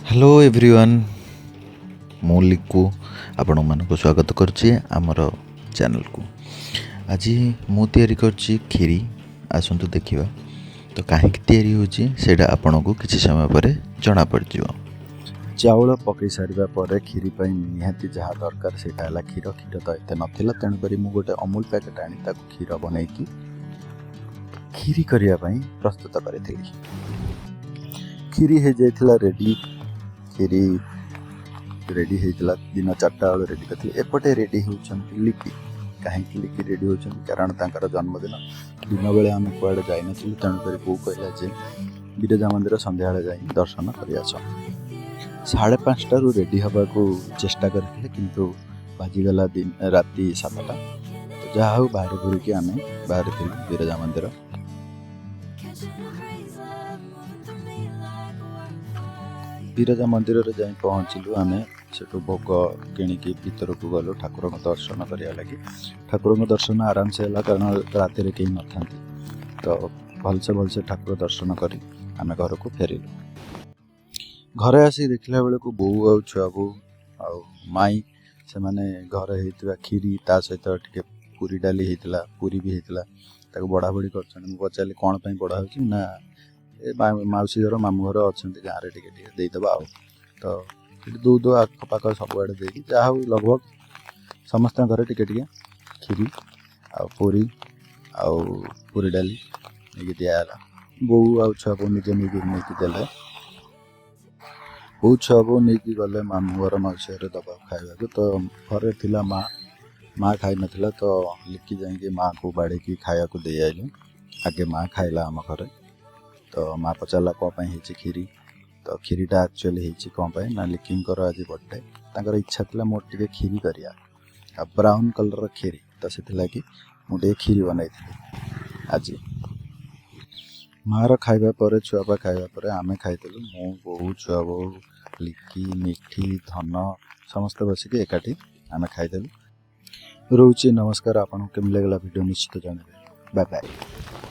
Hello everyone मु लिकु आपण मानक स्वागत करुच्ची आमर चैनल को। आज मु तैयारी करछि खीरी आसंतु देखिबा तो काहे तैयारी होछि सेटा आपन को किछि समय पर जणा पड़ जिवो। चाउल पकई सारिबा पर खीरी पई निहाती जहा दरकार सेटा हला खीर तो एते नथिला तेणु करी मु गोटे अमूल पैकेट आनी ताको खीर बनेकी खीरी करिया पई प्रस्तुत करिथिली। खीरी हे जाइथिला रेडी खीरी रेडी होता दिन 4टा बेल रेडी करते एपटे रेडी होती लिपि कहीं लिपि रेडी होती कारण तांकर जन्मदिन दिन बेले आम कुआड़े जाइन तेणुक बो कहला जे विरजा मंदिर संध्या जाए दर्शन कर 5:30 रेडी हवा को चेष्टा करते किंतु बाजीगला दिन राति 7टा तो जहा हो बाहर घूरिकी आम बाहर थी विरजा मंदिर। विरजा मंदिर रे जाई पहुँचलु आम सेठू भोग किणिकी भीतर को गलु ठाकुर दर्शन करिया लगी। ठाकुर दर्शन आराम से है कारण राति रे कहीं न तो भलसे ठाकुर दर्शन करी आम घर को फेरिलु। घरे आसी देखला बेले को बो आ छुआ बो आ माई से माने घर होता खीरी ता सहित टिके पूरी डाली होता पूरी भी होता ताको बड़ा बड़ी कर पचारे कौन पर बड़ा हो ना मौसी घर मामू घर अच्छा गाँव में टिके देदेबा तो दूध आखपाख सबुआड़े देकी जहाँ लगभग समस्त घर टिके खीरी आ पूरी पूरी डाली नहीं दिहला। बो आ छुआ बो निजे नहीं देले बो छुआ बो नहीं गले मामू घर मौसी घर दबा खाइबा तो घरे थिला माँ खाई नथिला तो लिखी जाइए माँ को बाड़ी की खाया को दे आइलु। आगे माँ खाइला आम घरे तो माँ पचारा कौन होती खीरी तो खीरीटा एक्चुअली होती कौन ना लिकिंकर आज बर्थडे तांकर इच्छा था मोर टे खीरी करिया ब्राउन कलर खीरी तो से मुझे खीरी बनई आज मार खाइबा पर छुआ खाइबा आमे खाइलु मु बो छुआ बो लिकी मिठी धन समस्त बसिक एकाठी आम खाइलु। रोचे नमस्कार आपन केम लगला वीडियो निश्चित जानबे। Bye bye.